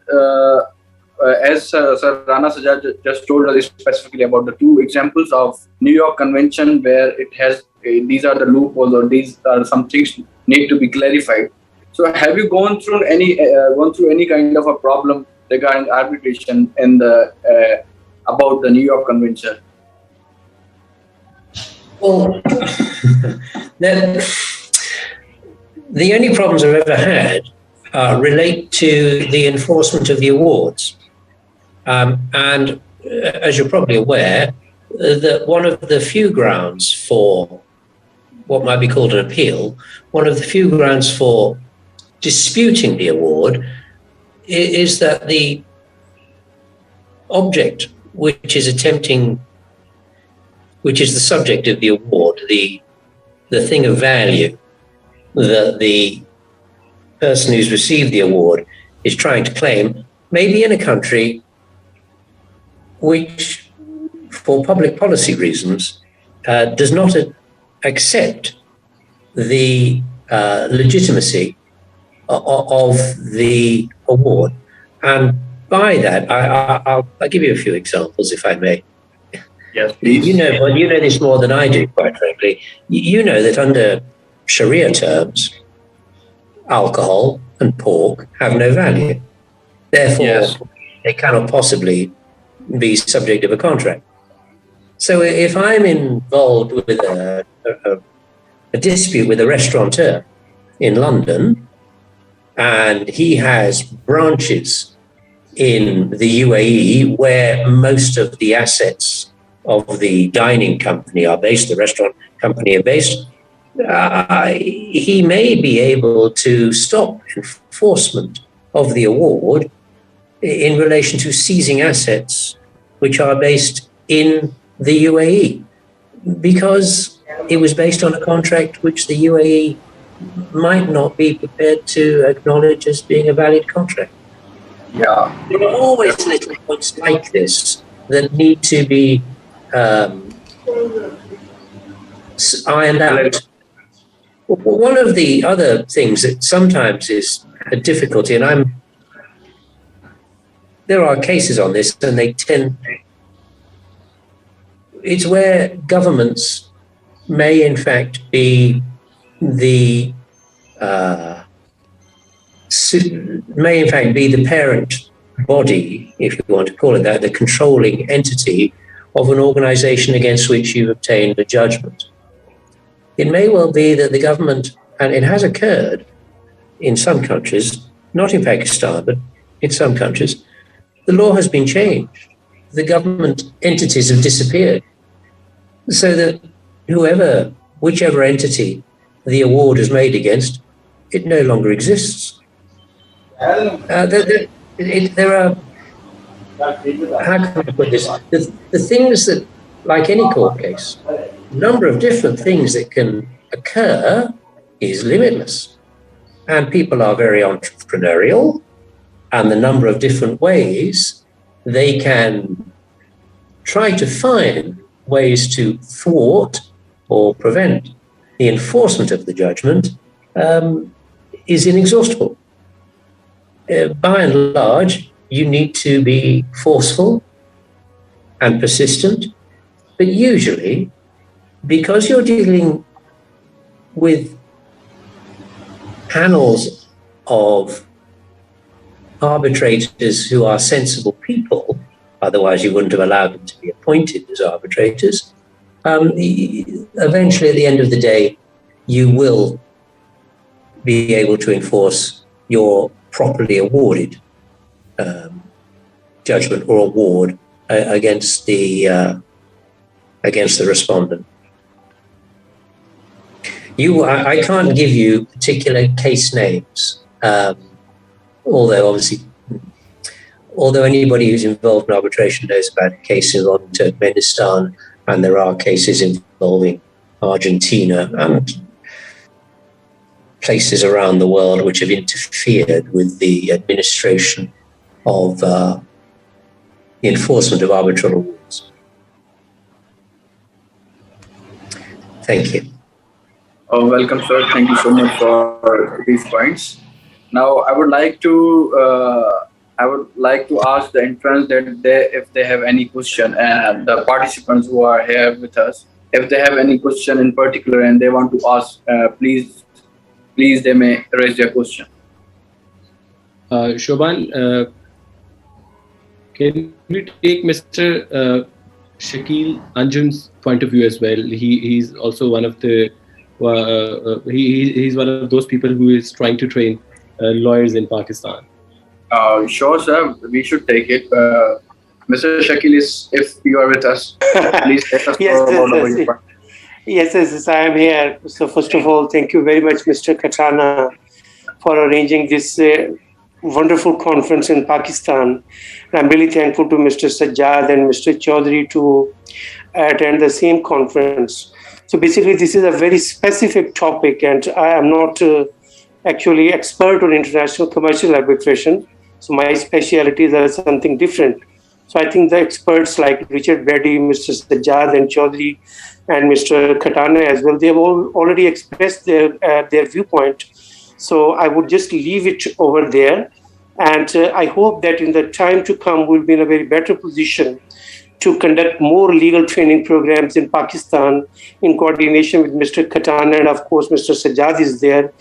Speaker 7: as Sir Rana Sajjad just told us specifically about the two examples of New York Convention where it has, these are the loopholes or these are some things need to be clarified. So have you gone through any kind of a problem regarding arbitration in the about the New York Convention?
Speaker 4: Well, the only problems I've ever had relate to the enforcement of the awards. And as you're probably aware, that one of the few grounds for what might be called an appeal, one of the few grounds for disputing the award is that the object which is the subject of the award, the thing of value that the person who's received the award is trying to claim, may be in a country which, for public policy reasons, does not accept the legitimacy of the award. And by that, I'll give you a few examples, if I may.
Speaker 7: Yes, please.
Speaker 4: You know this more than I do, quite frankly. You know that under Sharia terms, alcohol and pork have no value. Therefore,
Speaker 7: Yes.
Speaker 4: they cannot possibly be subject of a contract. So if I'm involved with a dispute with a restaurateur in London, and he has branches in the UAE where most of the assets of the dining company are based, the restaurant company are based, he may be able to stop enforcement of the award in relation to seizing assets which are based in the UAE, because it was based on a contract which the UAE might not be prepared to acknowledge as being a valid contract.
Speaker 7: Yeah.
Speaker 4: There are always little points like this that need to be ironed out. One of the other things that sometimes is a difficulty, and there are cases on this, and it's where governments may in fact be the parent body, if you want to call it that, the controlling entity of an organization against which you've obtained a judgment. It may well be that the government, and it has occurred in some countries, not in Pakistan, but in some countries, the law has been changed. The government entities have disappeared, so that whichever entity the award is made against, it no longer exists. There are, how can I put this? The things that, like any court case, the number of different things that can occur is limitless. And people are very entrepreneurial, and the number of different ways they can try to find ways to thwart or prevent the enforcement of the judgment is inexhaustible. By and large, you need to be forceful and persistent, but usually, because you're dealing with panels of arbitrators who are sensible people, otherwise you wouldn't have allowed them to be appointed as arbitrators, eventually at the end of the day, you will be able to enforce your properly awarded judgment or award against the respondent. I can't give you particular case names, although anybody who's involved in arbitration knows about a case involving Turkmenistan, and there are cases involving Argentina and places around the world which have interfered with the administration of the enforcement of arbitral awards. Thank you.
Speaker 7: Welcome, sir. Thank you so much for these points. Now, I would like to ask the entrants that if they have any question, and the participants who are here with us, if they have any question in particular and they want to ask, please, they may raise their question.
Speaker 2: Shoban, can we take Mr. Shakil Anjum's point of view as well? He's also one of the he's one of those people who is trying to train lawyers in Pakistan.
Speaker 7: Sure, sir. We should take it. Mr. Shakil, if you are with us, please let us know about your point.
Speaker 8: Yes, I am here. So first of all, thank you very much, Mr. Khatana, for arranging this wonderful conference in Pakistan. And I'm really thankful to Mr. Sajjad and Mr. Chaudhry to attend the same conference. So basically, this is a very specific topic, and I am not actually expert on international commercial arbitration. So my specialities are something different. So I think the experts like Richard Brady, Mr. Sajjad and Chaudhry, and Mr. Khatana as well, they have already expressed their viewpoint. So I would just leave it over there. And I hope that in the time to come, we'll be in a very better position to conduct more legal training programs in Pakistan in coordination with Mr. Khatana, and of course, Mr. Sajjad is there.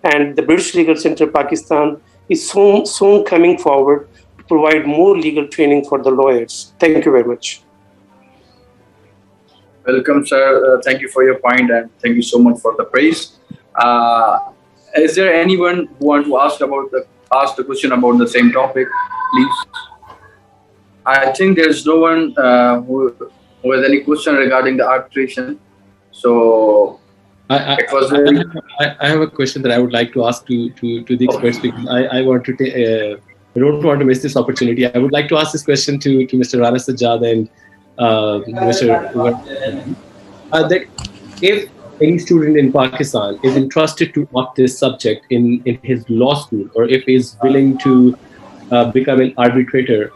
Speaker 8: And the British Legal Center Pakistan is soon coming forward to provide more legal training for the lawyers. Thank you very much.
Speaker 7: Welcome, sir. Thank you for your point, and thank you so much for the praise. Is there anyone who want to ask the question about the same topic, please? I think there's no one who has any question regarding the arbitration. So
Speaker 2: I have a question that I would like to ask to the experts, because I want to I don't want to miss this opportunity. I would like to ask this question to Mr. Rana Sajjad and Mr. Umer. That if any student in Pakistan is interested to opt this subject in his law school, or if he is willing to become an arbitrator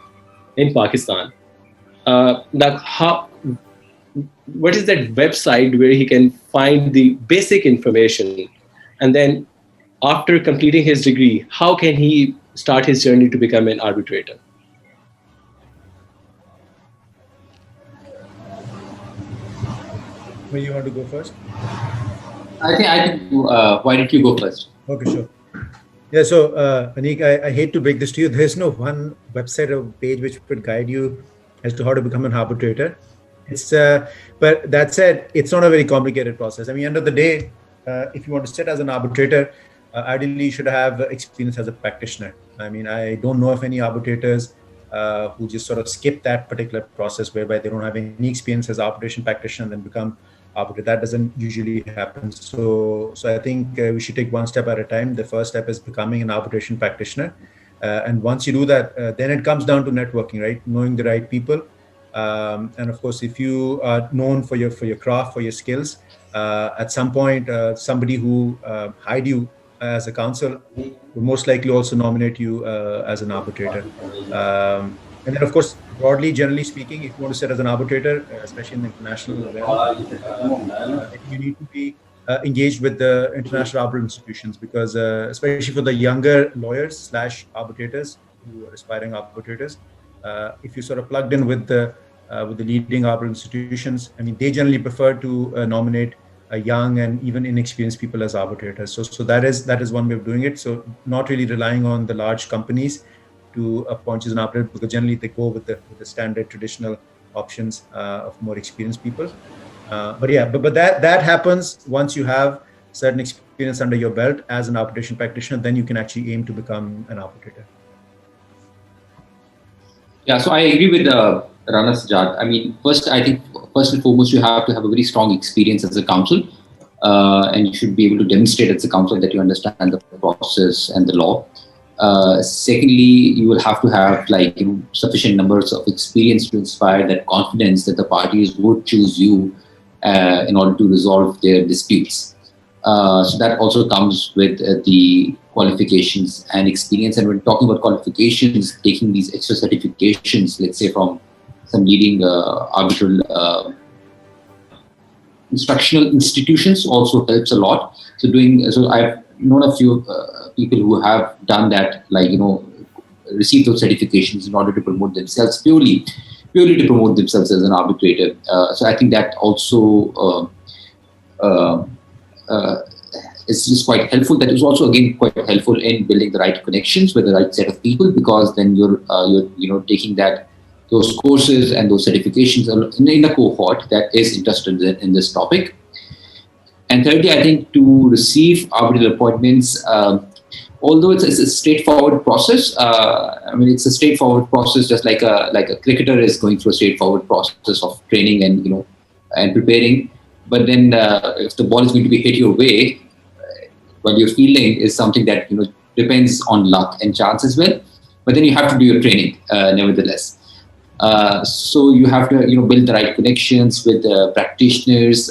Speaker 2: in Pakistan, what is that website where he can find the basic information, and then after completing his degree, how can he start his journey to become an arbitrator?
Speaker 6: Well, you want to go first?
Speaker 5: I think. Why don't you go first?
Speaker 6: Okay, sure. Yeah. So, Aneeq, I hate to break this to you. There's no one website or page which could guide you as to how to become an arbitrator. It's but that said, it's not a very complicated process. I mean, end of the day, if you want to sit as an arbitrator, ideally you should have experience as a practitioner. I mean, I don't know of any arbitrators who just sort of skip that particular process whereby they don't have any experience as arbitration practitioner and then become arbitrator. That doesn't usually happen. So I think we should take one step at a time. The first step is becoming an arbitration practitioner. And once you do that, then it comes down to networking, right? Knowing the right people. And of course, if you are known for your craft, for your skills, at some point, somebody who hired you as a counsel will most likely also nominate you as an arbitrator. And then, of course, broadly, generally speaking, if you want to sit as an arbitrator, especially in the international realm, you need to be engaged with the international arbitral institutions, because especially for the younger lawyers / arbitrators who are aspiring arbitrators, if you sort of plugged in with the leading arbitral institutions, I mean, they generally prefer to nominate young and even inexperienced people as arbitrators. So that is one way of doing it. So not really relying on the large companies to appoint you as an arbitrator, because generally they go with the standard traditional options of more experienced people. But that happens once you have certain experience under your belt as an arbitration practitioner. Then you can actually aim to become an arbitrator.
Speaker 5: Yeah, so I agree with Rana Sajjad. I mean, first and foremost, you have to have a very strong experience as a counsel, and you should be able to demonstrate as a counsel that you understand the process and the law. Secondly, you will have to have sufficient numbers of experience to inspire that confidence that the parties would choose you in order to resolve their disputes. So that also comes with the qualifications and experience. And when talking about qualifications, taking these extra certifications, let's say from some leading arbitral instructional institutions also helps a lot. So I've known a few people who have done that, like, receive those certifications in order to promote themselves purely to promote themselves as an arbitrator. So I think that also is quite helpful. That is also again quite helpful in building the right connections with the right set of people, because then you're taking those courses and those certifications in a cohort that is interested in this topic. And thirdly, I think to receive arbitral appointments, although it's a straightforward process, it's a straightforward process, just like a cricketer is going through a straightforward process of training and preparing. But then if the ball is going to be hit your way, while you're fielding is something that depends on luck and chance as well. But then you have to do your training nevertheless. So you have to build the right connections with practitioners,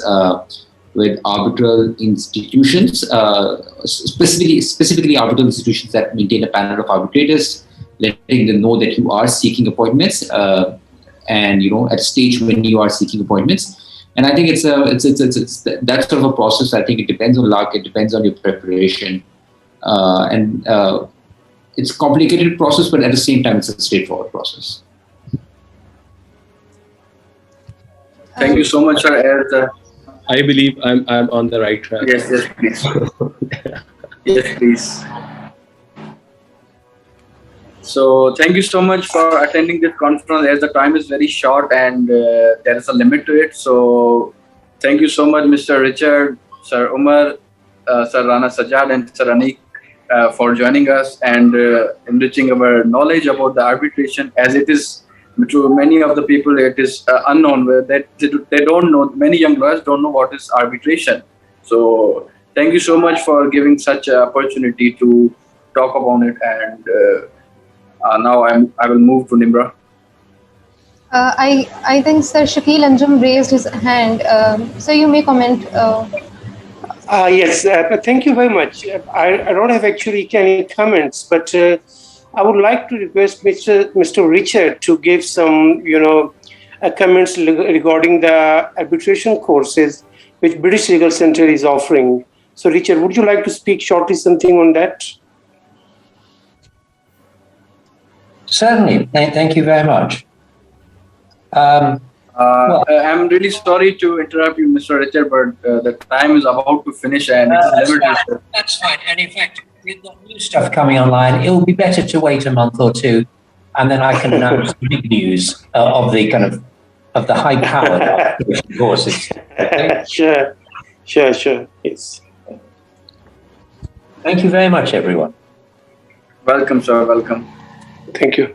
Speaker 5: with arbitral institutions, specifically arbitral institutions that maintain a panel of arbitrators, letting them know that you are seeking appointments, and at a stage when you are seeking appointments. And I think it's that sort of a process. I think it depends on luck, it depends on your preparation, and it's a complicated process, but at the same time, it's a straightforward process.
Speaker 7: Thank you so much, sir.
Speaker 2: I believe I'm on the right track.
Speaker 7: Yes, please. Yes, please. So thank you so much for attending this conference, as the time is very short and there is a limit to it. So thank you so much, Mr. Richard, Sir Umer, Sir Rana Sajjad, and Sir Aneeq for joining us and enriching our knowledge about the arbitration, as it is to many of the people it is unknown, that they don't know. Many young lawyers don't know what is arbitration. So thank you so much for giving such an opportunity to talk about it. And now I will move to Nimra.
Speaker 1: I think Sir Shakil Anjum raised his hand. So you may comment.
Speaker 8: Yes, thank you very much. I don't have actually any comments, but I would like to request Mr. Richard to give some, comments regarding the arbitration courses which British Legal Center is offering. So, Richard, would you like to speak shortly something on that?
Speaker 4: Certainly. Thank you very much.
Speaker 7: I'm really sorry to interrupt you, Mr. Richard, but the time is about to finish and it's limited.
Speaker 4: That's fine. And in fact, with the new stuff coming online, it will be better to wait a month or two, and then I can announce the big news of the high-powered courses. Okay?
Speaker 8: Sure. Yes.
Speaker 4: Thank you very much, everyone.
Speaker 7: Welcome, sir. Welcome.
Speaker 8: Thank you.